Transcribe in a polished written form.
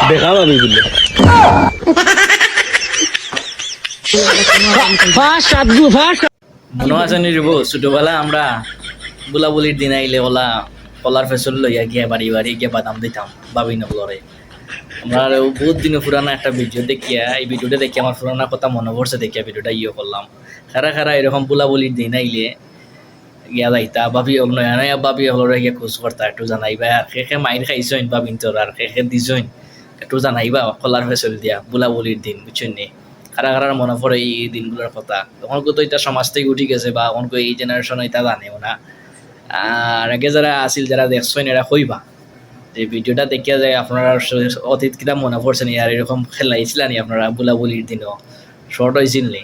দেখা পাবি বলে মনে আছে নি রেবো ছোটবেলা আমরা বুলাবুলির দিন আইলে ওলা কলার ফেসল লইয়া গিয়া বাড়ি বাড়ি গিয়ে বাদাম দিতাম বাবি নগরে। আমরা বহুত দিনে পুরানো একটা ভিডিও দেখিয়া এই ভিডিওটা দেখে আমার পুরানা কথা মনে পড়ছে দেখিয়া ভিডিওটা করলাম। খারা খারা এরকম বুলাবুলির দিন আইলে গিয়া যাইতা বাবি হল নয় নয় বাবি হলরে গিয়া খোঁজ করতা একটু জানাইবা আর কে মাইর খাইছইন বাবিন তোর আর কে দিছইন একটু জানাইবা কলার ফেসল দিয়া বুলাবুলির দিন বুঝছেন নি। খারা খারার মনে পড়ে এই দিনগুলোর কথা। তখন তো এটা সমাজ থেকে উঠে গেছে বা এখন এই জেনারেশন এটা জানেও না। আর আগে যারা আসিল যারা দেখছেন এরা কইবা যে ভিডিওটা দেখিয়া যায় আপনারা অতীত কিনা মনে পড়ছেন আর এরকম খেলাইছিলেন আপনারা বুলাবুলির দিনও শর্ট হয়েছিল নি।